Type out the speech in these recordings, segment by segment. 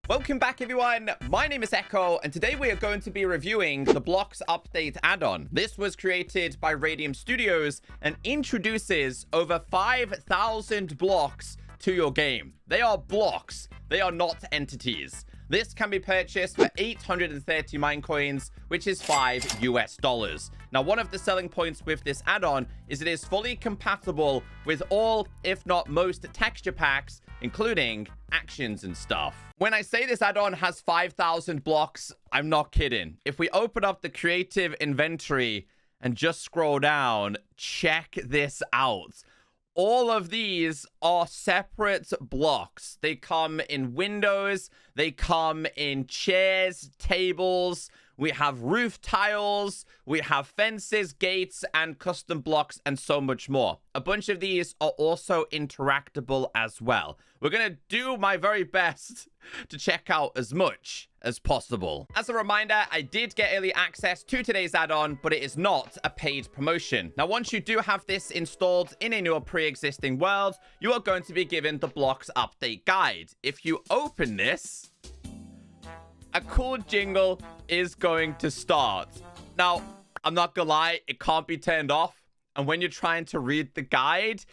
Welcome back, everyone. My name is Echo, and today we are going to be reviewing the Blocks Update add-on. This was created by Radium Studios and introduces over 5,000 blocks to your game. They are blocks. They are not entities. This can be purchased for 830 mine coins, which is $5 US. Now, one of the selling points with this add-on is it is fully compatible with all, if not most, texture packs, including actions and stuff. When I say this add-on has 5,000 blocks, I'm not kidding. If we open up the creative inventory and just scroll down, check this out. All of these are separate blocks. They come in windows, they come in chairs, tables, we have roof tiles, we have fences, gates, and custom blocks, and so much more. A bunch of these are also interactable as well. We're going to do my very best to check out as much as possible. As a reminder, I did get early access to today's add-on, but it is not a paid promotion. Now, once you do have this installed in a new pre-existing world, you are going to be given the Blocks Update Guide. If you open this, a cool jingle is going to start. Now, I'm not gonna lie, it can't be turned off. And when you're trying to read the guide,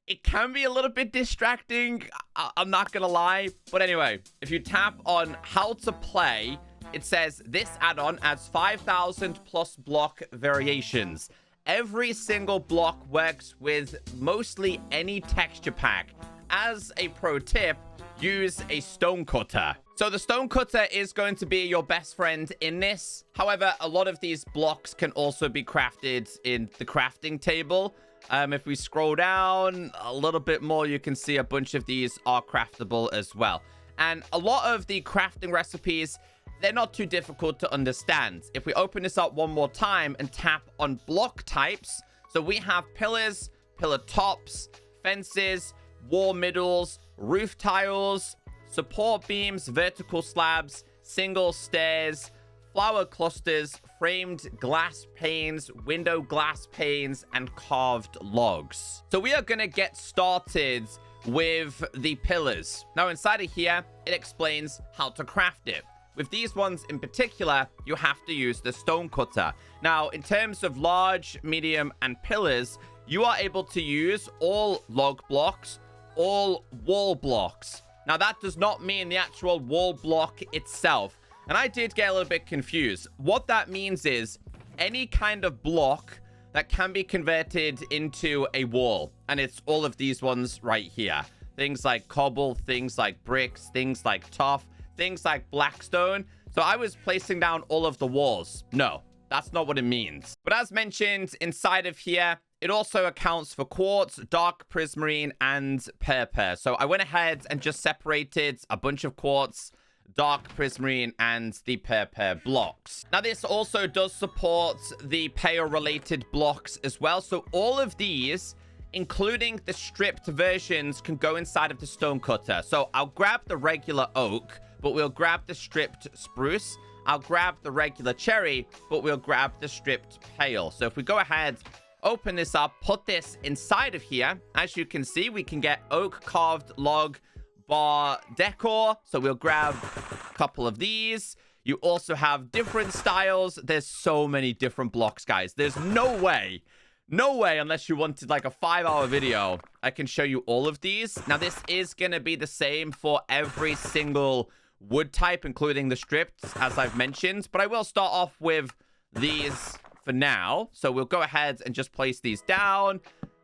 it can be a little bit distracting. I'm not gonna lie. But anyway, if you tap on how to play, it says this add-on adds 5,000 plus block variations. Every single block works with mostly any texture pack. As a pro tip, use a stone cutter. So the stone cutter is going to be your best friend in this. However, a lot of these blocks can also be crafted in the crafting table. If we scroll down a little bit more, you can see a bunch of these are craftable as well. And a lot of the crafting recipes, they're not too difficult to understand. If we open this up one more time and tap on block types, so we have pillars, pillar tops, fences, wall middles, roof tiles, support beams, vertical slabs, single stairs, flower clusters, framed glass panes, window glass panes, and carved logs. So we are going to get started with the pillars. Now, inside of here, it explains how to craft it. With these ones in particular, you have to use the stone cutter. Now, in terms of large, medium, and pillars, you are able to use all log blocks, all wall blocks. Now, that does not mean the actual wall block itself. And I did get a little bit confused. What that means is any kind of block that can be converted into a wall. And it's all of these ones right here. Things like cobble, things like bricks, things like tuff, things like blackstone. So I was placing down all of the walls. No, that's not what it means. But as mentioned, inside of here, it also accounts for quartz, dark prismarine, and purple. So I went ahead and just separated a bunch of quartz, dark prismarine, and the purple blocks. Now, this also does support the payer-related blocks as well. So all of these, including the stripped versions, can go inside of the stone cutter. So I'll grab the regular oak, but we'll grab the stripped spruce. I'll grab the regular cherry, but we'll grab the stripped pale. So if we go ahead, open this up, put this inside of here. As you can see, we can get oak carved log bar decor. So we'll grab a couple of these. You also have different styles. There's so many different blocks, guys. There's no way, unless you wanted like a 5-hour video, I can show you all of these. Now, this is going to be the same for every single wood type, including the stripped, as I've mentioned. But I will start off with these for now. So we'll go ahead and just place these down.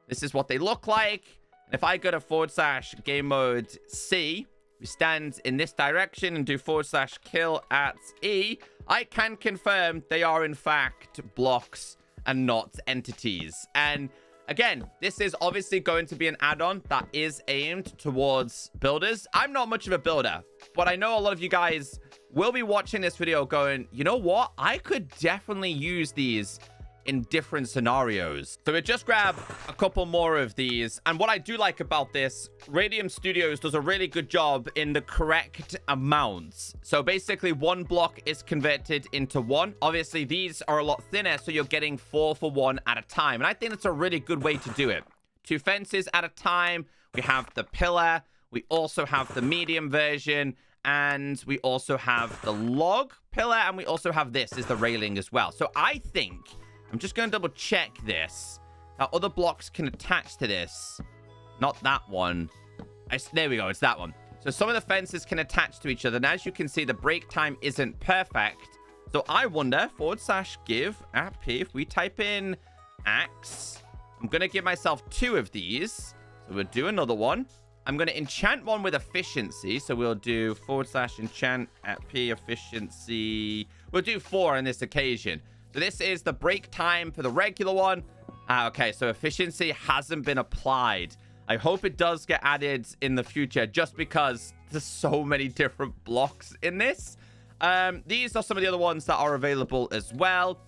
This is what they look like. And if I go to / game mode C, we stand in this direction and do / kill at E, I can confirm they are in fact blocks and not entities. And again, this is obviously going to be an add-on that is aimed towards builders. I'm not much of a builder, but I know a lot of you guys will be watching this video going, you know what? I could definitely use these in different scenarios. So we just grab a couple more of these. And what I do like about this, Radium Studios does a really good job in the correct amounts. So basically one block is converted into one. Obviously these are a lot thinner, so you're getting 4 for 1 at a time. And I think that's a really good way to do it. 2 fences at a time. We have the pillar. We also have the medium version. and we also have the log pillar, and we also have this is the railing as well. So I think I'm just going to double check this. Now, other blocks can attach to this. Not that one. There we go. It's that one. So some of the fences can attach to each other. And as you can see, the break time isn't perfect. So I wonder, /give app P, if we type in axe, I'm going to give myself 2 of these. So we'll do another one. I'm going to enchant one with efficiency. So we'll do /enchant at P efficiency. We'll do 4 on this occasion. So this is the break time for the regular one. Okay, so efficiency hasn't been applied. I hope it does get added in the future just because there's so many different blocks in this. These are some of the other ones that are available as well.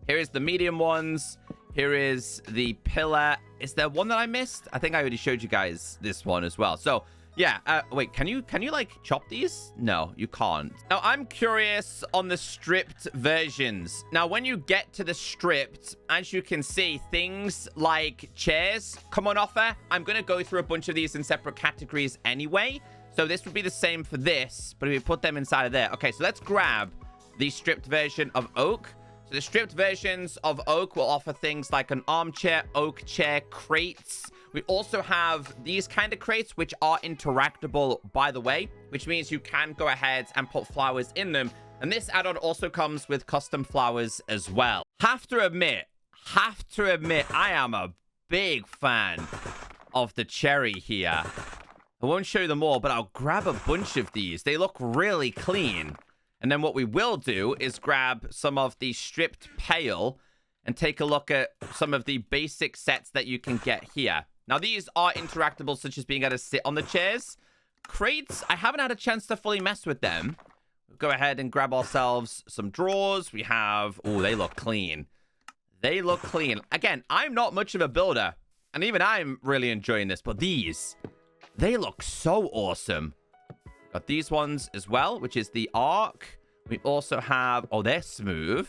Here is the medium ones. Here is the pillar. Is there one that I missed? I think I already showed you guys this one as well. So yeah, wait, can you like chop these? No, you can't. Now I'm curious on the stripped versions. Now when you get to the stripped, as you can see, things like chairs come on offer. I'm going to go through a bunch of these in separate categories anyway. So this would be the same for this, but if we put them inside of there. Okay, so let's grab the stripped version of oak. So the stripped versions of oak will offer things like an armchair, oak chair, crates. We also have these kind of crates, which are interactable, by the way, which means you can go ahead and put flowers in them. And this add-on also comes with custom flowers as well. Have to admit, I am a big fan of the cherry here. I won't show you them all, but I'll grab a bunch of these. They look really clean. And then what we will do is grab some of the stripped pale and take a look at some of the basic sets that you can get here. Now, these are interactable, such as being able to sit on the chairs. Crates, I haven't had a chance to fully mess with them. We'll go ahead and grab ourselves some drawers. We have... Oh, they look clean. They look clean. Again, I'm not much of a builder, and even I'm really enjoying this, but these, they look so awesome. Got these ones as well, which is the arc. We also have... Oh, they're smooth.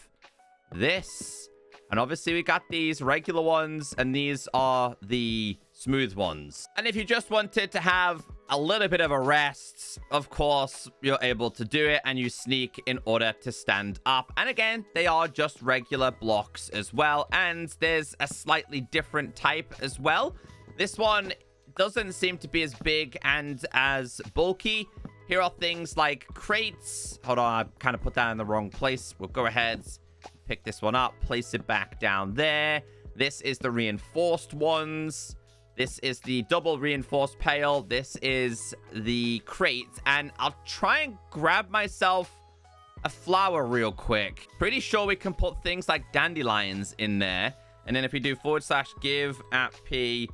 This... And obviously, we got these regular ones, and these are the smooth ones. And if you just wanted to have a little bit of a rest, of course, you're able to do it, and you sneak in order to stand up. And again, they are just regular blocks as well, and there's a slightly different type as well. This one doesn't seem to be as big and as bulky. Here are things like crates. Hold on, I kind of put that in the wrong place. We'll go ahead, pick this one up, place it back down there. This is the reinforced ones. This is the double reinforced pail. This is the crate. And I'll try and grab myself a flower real quick. Pretty sure we can put things like dandelions in there. And then if we do /give at P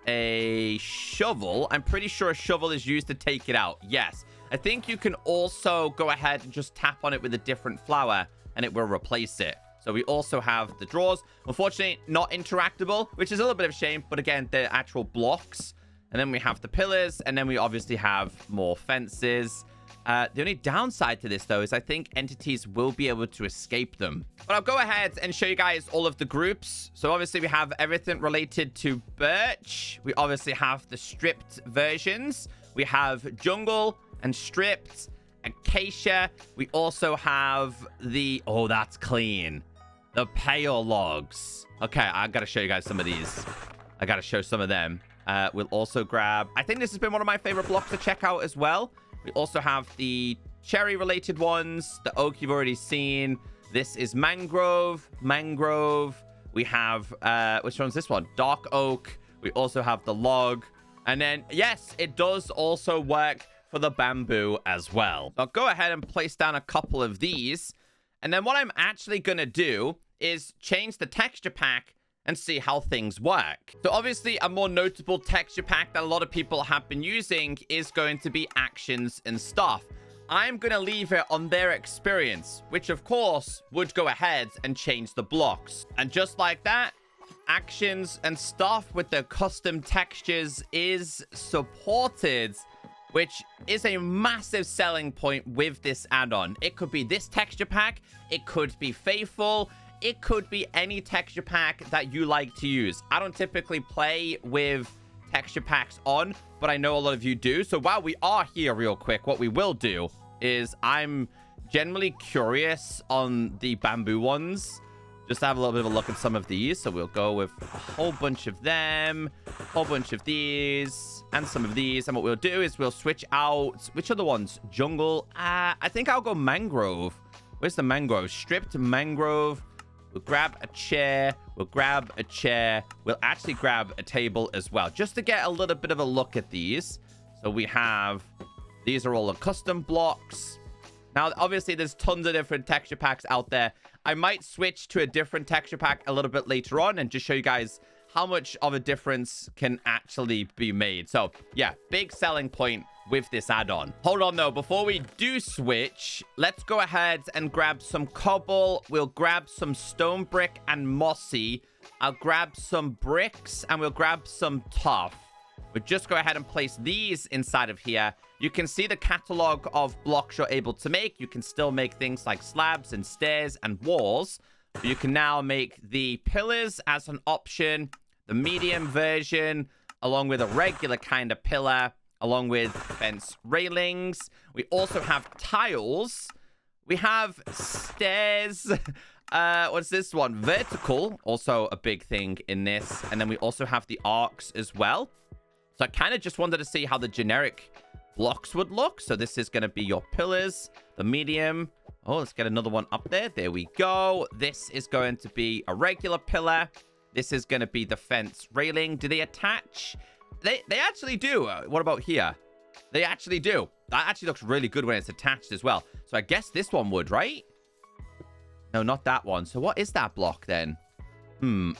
a shovel, I'm pretty sure a shovel is used to take it out. Yes. I think you can also go ahead and just tap on it with a different flower, and it will replace it. So we also have the drawers. Unfortunately, not interactable, which is a little bit of a shame. But again, they're actual blocks. And then we have the pillars. And then we obviously have more fences. The only downside to this, though, is I think entities will be able to escape them. But I'll go ahead and show you guys all of the groups. So obviously, we have everything related to birch. We obviously have the stripped versions. We have jungle and stripped. Acacia. We also have the... Oh, that's clean. The pale logs. Okay, I gotta show you guys some of these. I gotta show some of them. We'll also grab... I think this has been one of my favorite blocks to check out as well. We also have the cherry-related ones. The oak you've already seen. This is mangrove. Mangrove. We have... which one's this one? Dark oak. We also have the log. And then, yes, it does also work for the bamboo as well. I'll go ahead and place down a couple of these. And then what I'm actually going to do is change the texture pack and see how things work. So obviously a more notable texture pack that a lot of people have been using is going to be actions and stuff. I'm going to leave it on their experience, which of course would go ahead and change the blocks. And just like that, actions and stuff with the custom textures is supported, which is a massive selling point with this add-on. It could be this texture pack. It could be Faithful. It could be any texture pack that you like to use. I don't typically play with texture packs on, but I know a lot of you do. So while we are here real quick, what we will do is I'm generally curious on the bamboo ones. Just to have a little bit of a look at some of these. So we'll go with a whole bunch of them, a whole bunch of these, and some of these. And what we'll do is we'll switch out... Which are the ones? Jungle. I think I'll go mangrove. Where's the mangrove? Stripped mangrove. We'll grab a chair. We'll grab a chair. We'll actually grab a table as well, just to get a little bit of a look at these. So we have... These are all the custom blocks. Now, obviously, there's tons of different texture packs out there. I might switch to a different texture pack a little bit later on and just show you guys how much of a difference can actually be made. So, yeah, big selling point with this add-on. Hold on, though. Before we do switch, let's go ahead and grab some cobble. We'll grab some stone brick and mossy. I'll grab some bricks, and we'll grab some tuff. We'll just go ahead and place these inside of here. You can see the catalog of blocks you're able to make. You can still make things like slabs and stairs and walls. But you can now make the pillars as an option, the medium version, along with a regular kind of pillar, along with fence railings. We also have tiles. We have stairs. What's this one? Vertical, also a big thing in this. And then we also have the arcs as well. So I kind of just wanted to see how the generic blocks would look. So this is going to be your pillars, the medium. Oh, let's get another one up there. There we go. This is going to be a regular pillar. This is going to be the fence railing. Do they attach? They actually do. What about here? They actually do. That actually looks really good when it's attached as well. So I guess this one would, right? No, not that one. So what is that block then?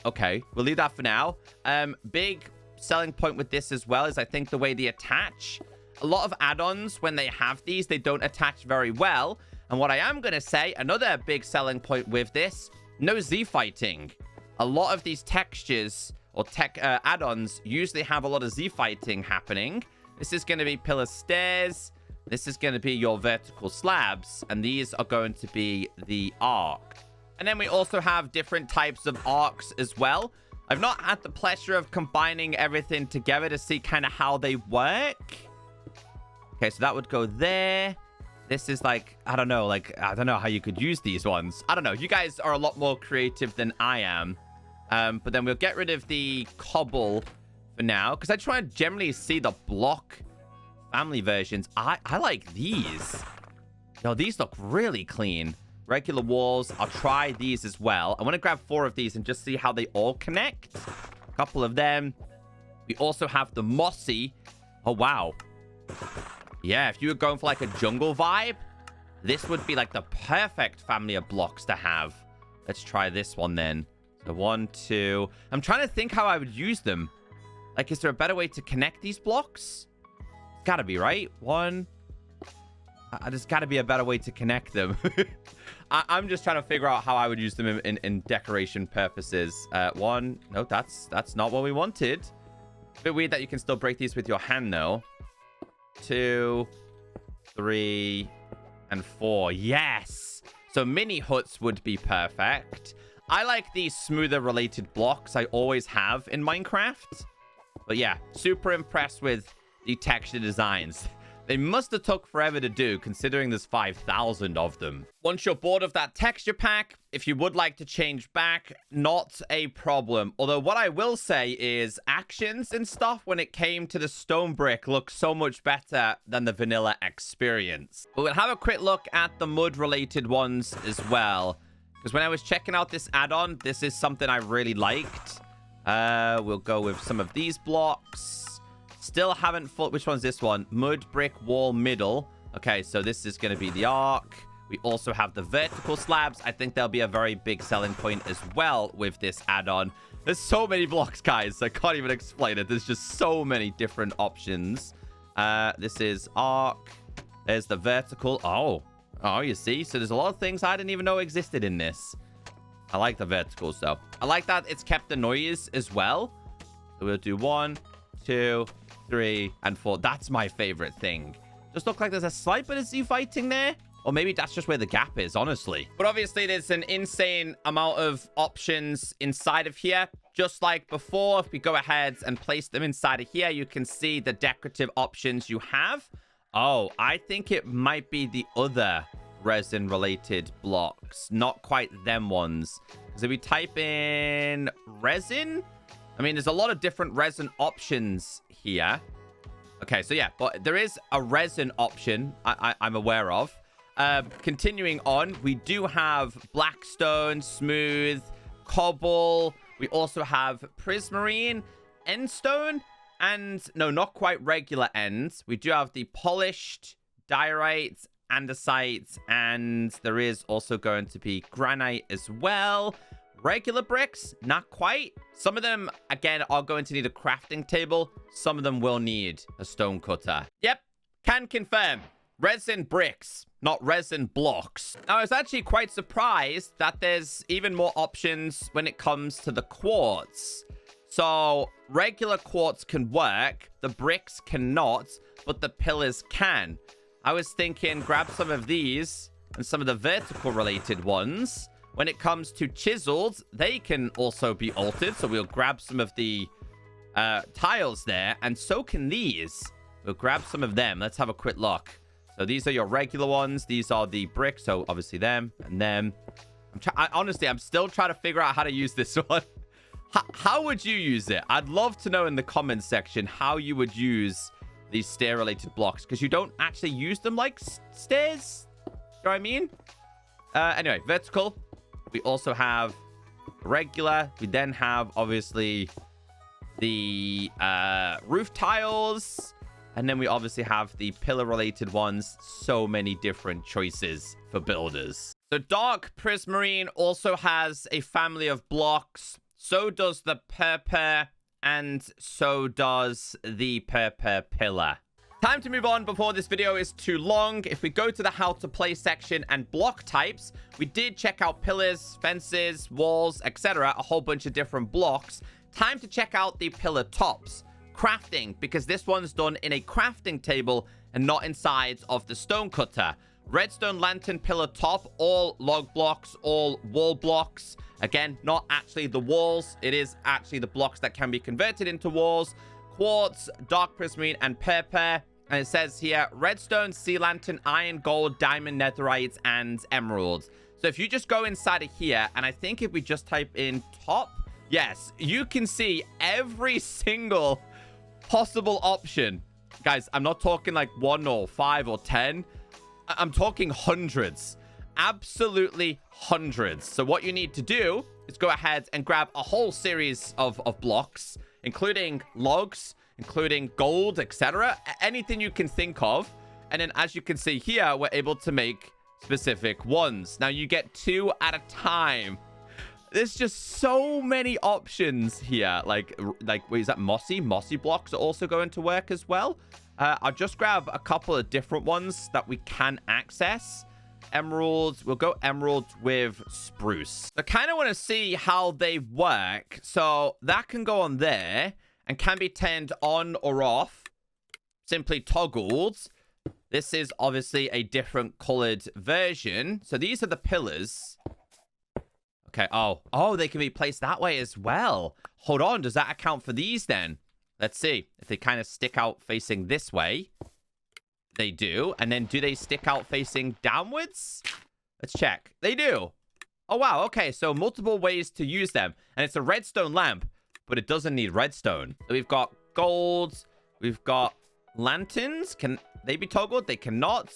Okay. We'll leave that for now. Big selling point with this as well is I think the way they attach. A lot of add-ons, when they have these, they don't attach very well. And what I am going to say, another big selling point with this, no Z-fighting. A lot of these textures or add-ons usually have a lot of Z-fighting happening. This is going to be pillar stairs. This is going to be your vertical slabs. And these are going to be the arc. And then we also have different types of arcs as well. I've not had the pleasure of combining everything together to see kind of how they work. Okay, so that would go there. This is like, I don't know how you could use these ones. I don't know. You guys are a lot more creative than I am. But then we'll get rid of the cobble for now, because I just want to generally see the block family versions. I like these. Yo, these look really clean. Regular walls. I'll try these as well. I want to grab 4 of these and just see how they all connect. A couple of them. We also have the mossy. Oh, wow. Yeah, if you were going for like a jungle vibe, this would be like the perfect family of blocks to have. Let's try this one then. So 1, 2. I'm trying to think how I would use them. Like, is there a better way to connect these blocks? It's gotta be, right? 1. There's gotta be a better way to connect them. I'm just trying to figure out how I would use them in decoration purposes. 1. No, that's not what we wanted. A bit weird that you can still break these with your hand, though. 2, 3, and 4. Yes! So mini huts would be perfect. I like these smoother related blocks. I always have in Minecraft. But yeah, super impressed with the texture designs. They must have took forever to do, considering there's 5,000 of them. Once you're bored of that texture pack, if you would like to change back, not a problem. Although what I will say is actions and stuff when it came to the stone brick look so much better than the vanilla experience. But we'll have a quick look at the mud-related ones as well. Because when I was checking out this add-on, this is something I really liked. We'll go with some of these blocks. Still haven't full... Which one's this one? Mud, brick, wall, middle. Okay, so this is going to be the arc. We also have the vertical slabs. I think there'll be a very big selling point as well with this add-on. There's so many blocks, guys. I can't even explain it. There's just so many different options. This is arc. There's the vertical. Oh, you see? So there's a lot of things I didn't even know existed in this. I like the verticals, though. I like that it's kept the noise as well. So we'll do 1, 2, 3, and 4. That's my favorite thing. Just look like there's a slight bit of Z-fighting there. Or maybe that's just where the gap is, honestly. But obviously, there's an insane amount of options inside of here. just like before, if we go ahead and place them inside of here, you can see the decorative options you have. Oh, I think it might be the other resin-related blocks, not quite them ones. So we type in resin. I mean, there's a lot of different resin options here. Okay, so yeah, but there is a resin option I'm aware of. Continuing on, we do have blackstone, smooth, cobble. We also have prismarine, endstone, and no, not quite regular ends. We do have the polished, diorite, andesite, and there is also going to be granite as well. Regular bricks, not quite. Some of them, again, are going to need a crafting table. Some of them will need a stone cutter. Yep, can confirm. Resin bricks, not resin blocks. Now, I was actually quite surprised that there's even more options when it comes to the quartz. So, regular quartz can work, the bricks cannot, but the pillars can. I was thinking, grab some of these and some of the vertical related ones. When it comes to chisels, they can also be altered. So we'll grab some of the tiles there, and so can these. We'll grab some of them. Let's have a quick look. So these are your regular ones. These are the bricks. So obviously them and them. Honestly, I'm still trying to figure out how to use this one. How would you use it? I'd love to know in the comments section how you would use these stair-related blocks, because you don't actually use them like stairs. You know what I mean? Anyway, vertical. We also have regular. We then have, obviously, the roof tiles. And then we obviously have the pillar-related ones. So many different choices for builders. So dark prismarine also has a family of blocks. So does the purple, and so does the purple pillar. Time to move on before this video is too long. If we go to the how to play section and block types, we did check out pillars, fences, walls, etc. A whole bunch of different blocks. Time to check out the pillar tops. Crafting, because this one's done in a crafting table and not inside of the stone cutter. Redstone lantern pillar top, all log blocks, all wall blocks. Again, not actually the walls. It is actually the blocks that can be converted into walls. Quartz, dark prismarine, and purple. And it says here, redstone, sea lantern, iron, gold, diamond, netherite, and emeralds. So if you just go inside of here, and I think if we just type in top, yes, you can see every single possible option. Guys, I'm not talking like 1 or 5 or 10. I'm talking hundreds. Absolutely hundreds. So what you need to do is go ahead and grab a whole series of blocks, including logs, including gold, etc. Anything you can think of. And then as you can see here, we're able to make specific ones. Now you get 2 at a time. There's just so many options here. Like wait, is that mossy? Mossy blocks are also going to work as well. I'll just grab a couple of different ones that we can access. Emeralds. We'll go emeralds with spruce. I kind of want to see how they work. So that can go on there and can be turned on or off. Simply toggled. This is obviously a different colored version. So these are the pillars. Okay. Oh, they can be placed that way as well. Hold on. Does that account for these then? Let's see. If they kind of stick out facing this way. They do. And then do they stick out facing downwards? Let's check. They do. Oh, wow. Okay. So multiple ways to use them. And it's a redstone lamp, but it doesn't need redstone. So we've got gold. We've got lanterns. Can they be toggled? They cannot.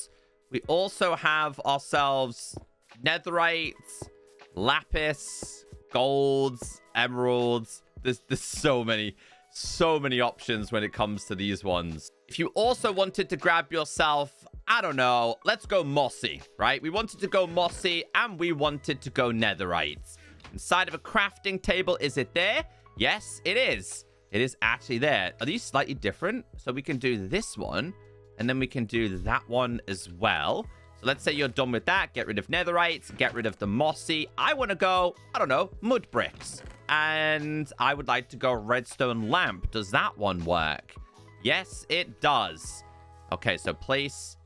We also have ourselves netherite, lapis, golds, emeralds. There's so many options when it comes to these ones. If you also wanted to grab yourself, I don't know, let's go mossy, right? We wanted to go mossy and we wanted to go netherite. Inside of a crafting table, is it there? Yes, it is. It is actually there. Are these slightly different? So we can do this one and then we can do that one as well. So let's say you're done with that. Get rid of netherite, get rid of the mossy. I want to go, I don't know, mud bricks. And I would like to go redstone lamp. Does that one work? Yes, it does. Okay, so place,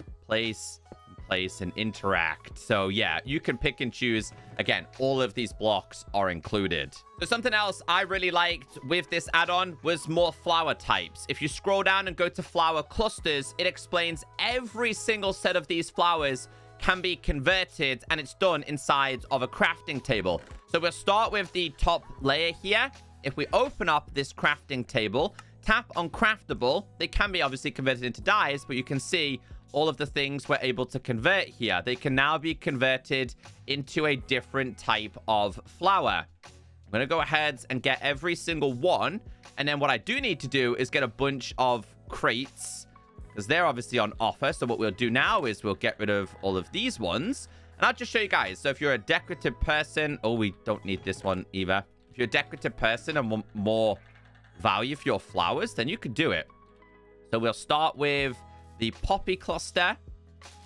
place and interact. So yeah, you can pick and choose. Again, all of these blocks are included. So something else I really liked with this add-on was more flower types. If you scroll down and go to flower clusters, it explains every single set of these flowers can be converted, and it's done inside of a crafting table. So we'll start with the top layer here. If we open up this crafting table, tap on craftable, they can be obviously converted into dyes, but you can see all of the things we're able to convert here. They can now be converted into a different type of flower. I'm going to go ahead and get every single one. And then what I do need to do is get a bunch of crates, because they're obviously on offer. So what we'll do now is we'll get rid of all of these ones. And I'll just show you guys. So if you're a decorative person... Oh, we don't need this one either. If you're a decorative person and want more value for your flowers, then you could do it. So we'll start with the poppy cluster.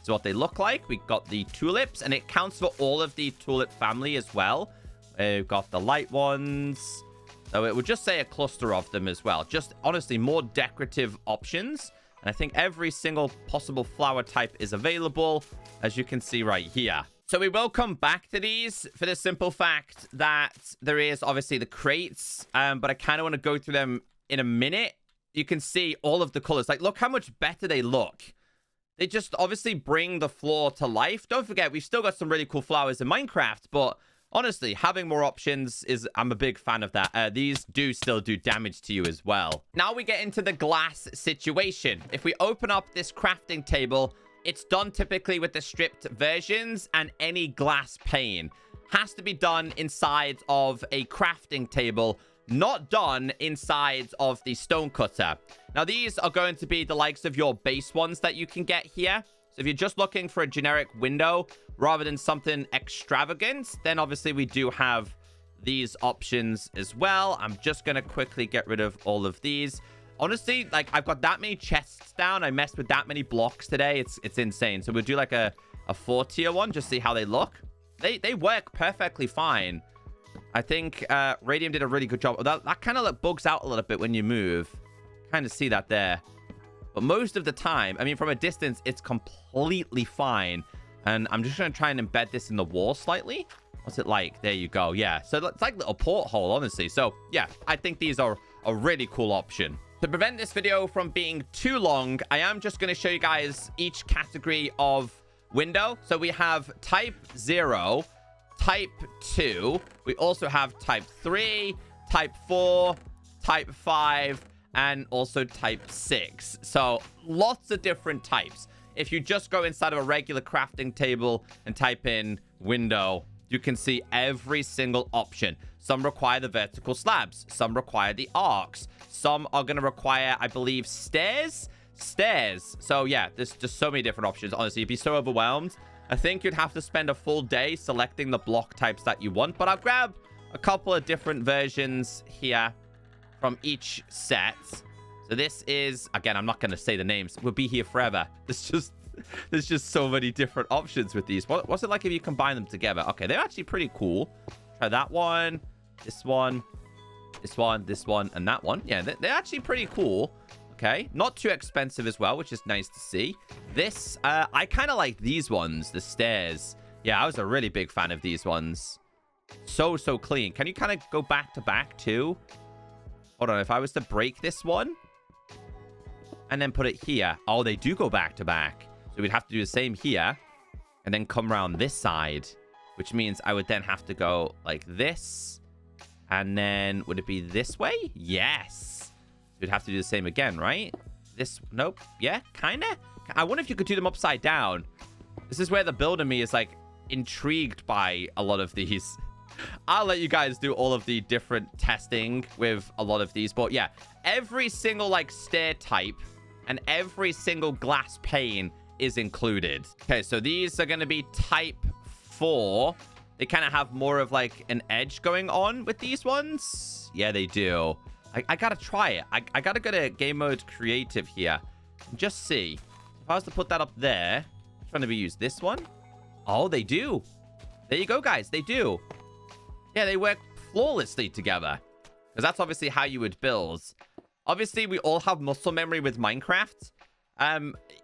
So what they look like. We've got the tulips, and it counts for all of the tulip family as well. We've got the light ones. So it would just say a cluster of them as well. Just honestly, more decorative options. And I think every single possible flower type is available, as you can see right here. So we will come back to these for the simple fact that there is obviously the crates, but I kind of want to go through them in a minute. You can see all of the colors. Like, look how much better they look. They just obviously bring the floor to life. Don't forget, we've still got some really cool flowers in Minecraft, but honestly, having more options is... I'm a big fan of that. These do still do damage to you as well. Now we get into the glass situation. If we open up this crafting table... It's done typically with the stripped versions, and any glass pane has to be done inside of a crafting table, not done inside of the stone cutter. Now, these are going to be the likes of your base ones that you can get here. So if you're just looking for a generic window rather than something extravagant, then obviously we do have these options as well. I'm just going to quickly get rid of all of these. Honestly, like, I've got that many chests down. I messed with that many blocks today. It's insane. So we'll do like a 4-tier one, just see how they look. They work perfectly fine. I think Radium did a really good job. That kind of like bugs out a little bit when you move. Kind of see that there. But most of the time, I mean, from a distance, it's completely fine. And I'm just going to try and embed this in the wall slightly. What's it like? There you go. Yeah. So it's like a little porthole, honestly. So yeah, I think these are a really cool option. To prevent this video from being too long, I am just going to show you guys each category of window. So we have type 0, type 2. We also have type 3, type 4, type 5, and also type 6. So lots of different types. If you just go inside of a regular crafting table and type in window, you can see every single option. Some require the vertical slabs. Some require the arcs. Some are going to require, I believe, stairs. So yeah, there's just so many different options. Honestly, you'd be so overwhelmed. I think you'd have to spend a full day selecting the block types that you want. But I'll grab a couple of different versions here from each set. So this is, again, I'm not going to say the names. We'll be here forever. There's just so many different options with these. What's it like if you combine them together? Okay, they're actually pretty cool. Try that one, this one, this one, this one, and that one. Yeah, they're actually pretty cool. Okay, not too expensive as well, which is nice to see. This, I kind of like these ones, the stairs. Yeah, I was a really big fan of these ones. So clean. Can you kind of go back to back too? Hold on, if I was to break this one and then put it here. Oh, they do go back to back. So we'd have to do the same here and then come around this side, which means I would then have to go like this. And then would it be this way? Yes. We'd have to do the same again, right? This, nope. Yeah, kind of. I wonder if you could do them upside down. This is where the builder me is like intrigued by a lot of these. I'll let you guys do all of the different testing with a lot of these. But yeah, every single like stair type and every single glass pane is included. Okay, so these are going to be type 4. They kind of have more of like an edge going on with these ones. Yeah, they do. I gotta try it. I gotta go to game mode creative here and just see. If I was to put that up there, trying to be use this one. Oh, they do. There you go, guys. They do. Yeah, they work flawlessly together. Because that's obviously how you would build. Obviously, we all have muscle memory with Minecraft.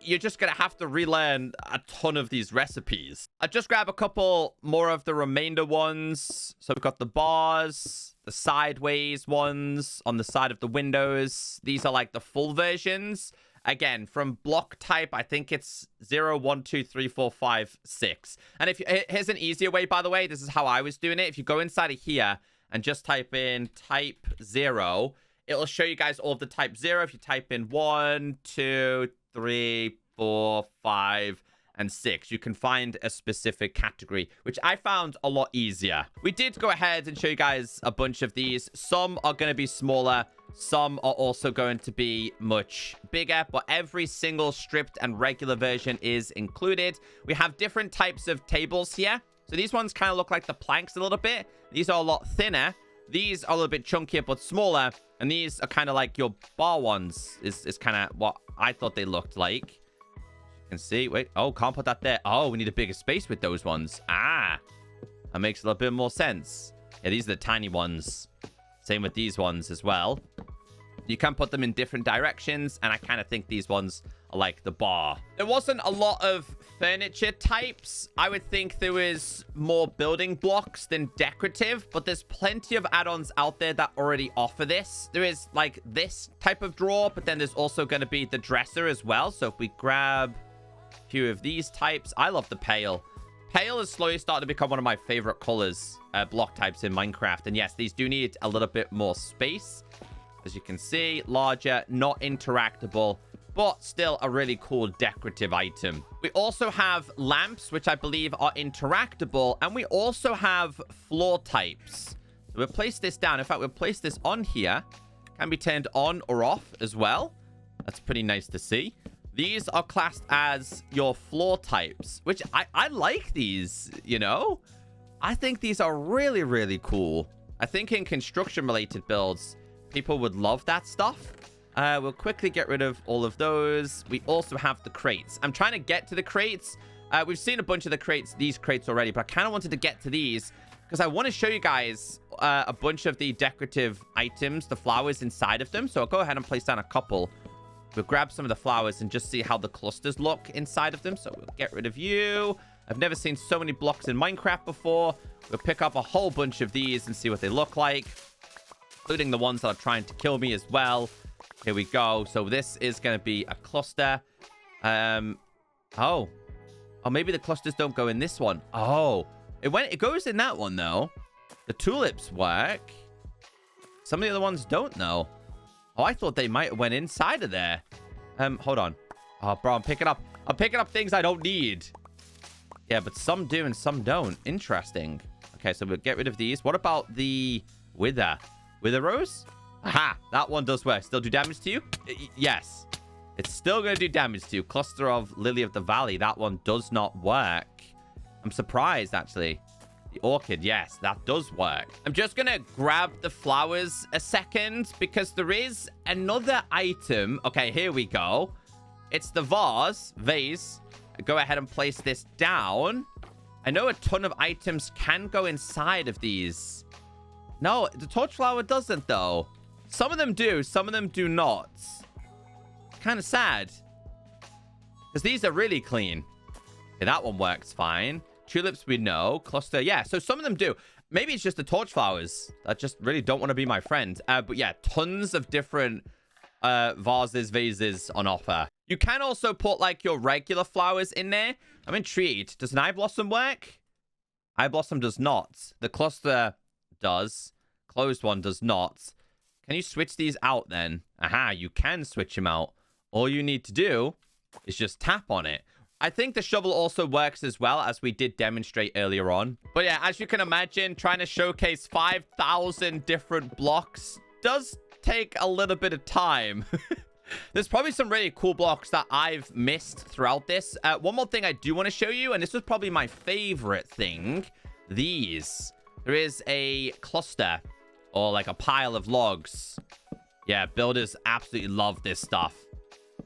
you're just going to have to relearn a ton of these recipes. I'll just grab a couple more of the remainder ones. So we've got the bars, the sideways ones on the side of the windows. These are like the full versions. Again, from block type, I think it's 0, 1, 2, 3, 4, 5, 6. And here's an easier way, by the way. This is how I was doing it. If you go inside of here and just type in type 0, it'll show you guys all of the type 0. If you type in 1, 2, 3, 4, 5, and 6, you can find a specific category, which I found a lot easier. We did go ahead and show you guys a bunch of these. Some are going to be smaller. Some are also going to be much bigger, but every single stripped and regular version is included. We have different types of tables here. So these ones kind of look like the planks a little bit. These are a lot thinner. These are a little bit chunkier, but smaller. And these are kind of like your bar ones is kind of what I thought they looked like. You can see. Wait. Oh, can't put that there. Oh, we need a bigger space with those ones. Ah, that makes a little bit more sense. Yeah, these are the tiny ones. Same with these ones as well. You can put them in different directions, and I kind of think these ones are like the bar. There wasn't a lot of furniture types. I would think there was more building blocks than decorative, but there's plenty of add-ons out there that already offer this. There is like this type of drawer, but then there's also going to be the dresser as well. So if we grab a few of these types, I love the pale. Pale is slowly starting to become one of my favorite colors, block types in Minecraft. And yes, these do need a little bit more space. As you can see, larger, not interactable, but still a really cool decorative item. We also have lamps, which I believe are interactable. And we also have floor types. So we'll place this down. In fact, we'll place this on here. Can be turned on or off as well. That's pretty nice to see. These are classed as your floor types, which I like these, you know? I think these are really, really cool. I think in construction-related builds, people would love that stuff. We'll quickly get rid of all of those. We also have the crates. I'm trying to get to the crates. We've seen a bunch of these crates already, but I kind of wanted to get to these because I want to show you guys a bunch of the decorative items, the flowers inside of them. So I'll go ahead and place down a couple. We'll grab some of the flowers and just see how the clusters look inside of them. So we'll get rid of you. I've never seen so many blocks in Minecraft before. We'll pick up a whole bunch of these and see what they look like, including the ones that are trying to kill me as well. Here we go. So this is going to be a cluster. Oh, maybe the clusters don't go in this one. Oh, it goes in that one, though. The tulips work. Some of the other ones don't, though. Oh, I thought they might have went inside of there. Hold on. Oh, bro, I'm picking up things I don't need. Yeah, but some do and some don't. Interesting. Okay, so we'll get rid of these. What about the wither? Wither rose? Aha, that one does work. Still do damage to you? Yes. It's still going to do damage to you. Cluster of Lily of the Valley. That one does not work. I'm surprised, actually. The orchid, yes, that does work. I'm just going to grab the flowers a second because there is another item. Okay, here we go. It's the vase. Go ahead and place this down. I know a ton of items can go inside of these. No, the torch flower doesn't, though. Some of them do. Some of them do not. Kind of sad. Because these are really clean. Okay, that one works fine. Tulips, we know. Cluster, yeah. So some of them do. Maybe it's just the torch flowers that just really don't want to be my friend. But yeah, tons of different vases on offer. You can also put like your regular flowers in there. I'm intrigued. Does an eye blossom work? Eye blossom does not. The cluster does. Closed one does not. Can you switch these out then? Aha, you can switch them out. All you need to do is just tap on it. I think the shovel also works as well, as we did demonstrate earlier on. But yeah, as you can imagine, trying to showcase 5,000 different blocks does take a little bit of time. There's probably some really cool blocks that I've missed throughout this. One more thing I do want to show you, and this was probably my favorite thing. These. There is a cluster, or like a pile of logs. Yeah, builders absolutely love this stuff.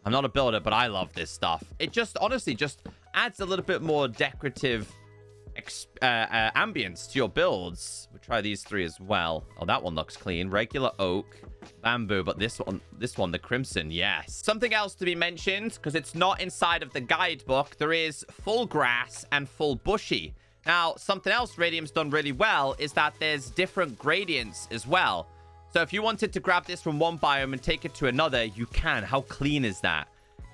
I'm not a builder, but I love this stuff. It just honestly just adds a little bit more decorative ambience to your builds. We'll try these 3 as well. Oh, that one looks clean. Regular oak, bamboo, but this one, the crimson, yes. Something else to be mentioned, because it's not inside of the guidebook, there is full grass and full bushy. Now, something else Radium's done really well is that there's different gradients as well. So if you wanted to grab this from one biome and take it to another, you can. How clean is that?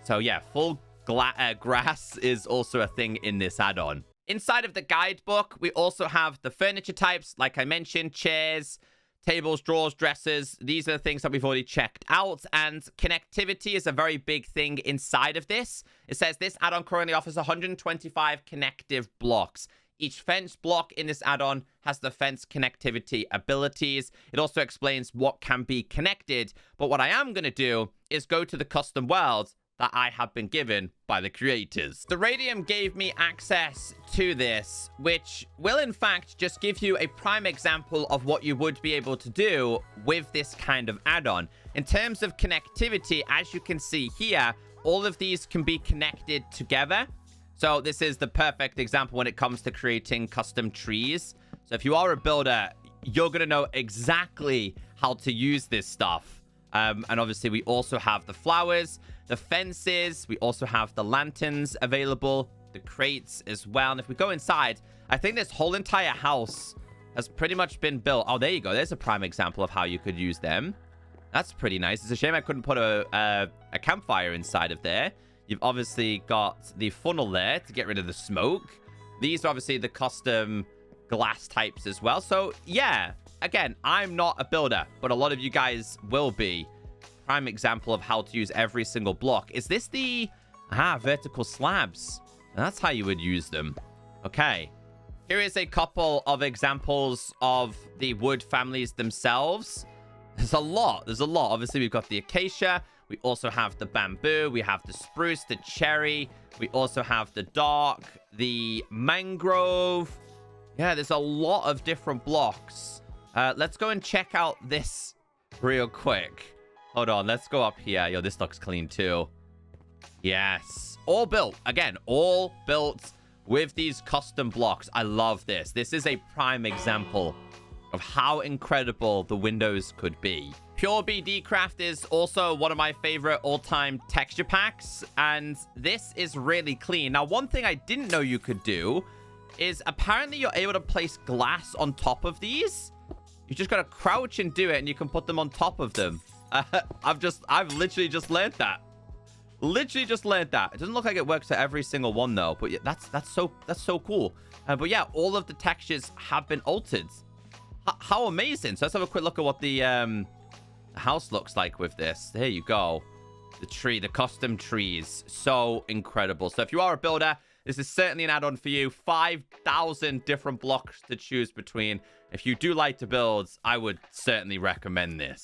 So yeah, full grass is also a thing in this add-on. Inside of the guidebook, we also have the furniture types, like I mentioned, chairs, tables, drawers, dressers. These are the things that we've already checked out, and connectivity is a very big thing inside of this. It says this add-on currently offers 125 connective blocks. Each fence block in this add-on has the fence connectivity abilities. It also explains what can be connected, but what I am going to do is go to the custom world that I have been given by the creators. The Radium gave me access to this, which will in fact just give you a prime example of what you would be able to do with this kind of add-on. In terms of connectivity, as you can see here, all of these can be connected together. So this is the perfect example when it comes to creating custom trees. So if you are a builder, you're going to know exactly how to use this stuff. And obviously we also have the flowers, the fences. We also have the lanterns available, the crates as well. And if we go inside, I think this whole entire house has pretty much been built. Oh, there you go. There's a prime example of how you could use them. That's pretty nice. It's a shame I couldn't put a campfire inside of there. You've obviously got the funnel there to get rid of the smoke. These are obviously the custom glass types as well. So yeah, again, I'm not a builder, but a lot of you guys will be. Prime example of how to use every single block. Is this the vertical slabs? That's how you would use them. Okay. Here is a couple of examples of the wood families themselves. There's a lot. Obviously, we've got the acacia. We also have the bamboo. We have the spruce, the cherry. We also have the dark, the mangrove. Yeah, there's a lot of different blocks. Let's go and check out this real quick. Hold on, let's go up here. Yo, this looks clean too. Yes. All built. Again, all built with these custom blocks. I love this. This is a prime example of how incredible the windows could be. Pure BD Craft is also one of my favorite all-time texture packs, and this is really clean. Now, one thing I didn't know you could do is apparently you're able to place glass on top of these. You just got to crouch and do it, and you can put them on top of them. I've literally just learned that. Literally just learned that. It doesn't look like it works for every single one though, but yeah, that's so cool. But yeah, all of the textures have been altered. How amazing! So let's have a quick look at what the house looks like with this. There you go. The tree, the custom trees, so incredible. So if you are a builder, this is certainly an add-on for you. 5,000 different blocks to choose between. If you do like to build, I would certainly recommend this.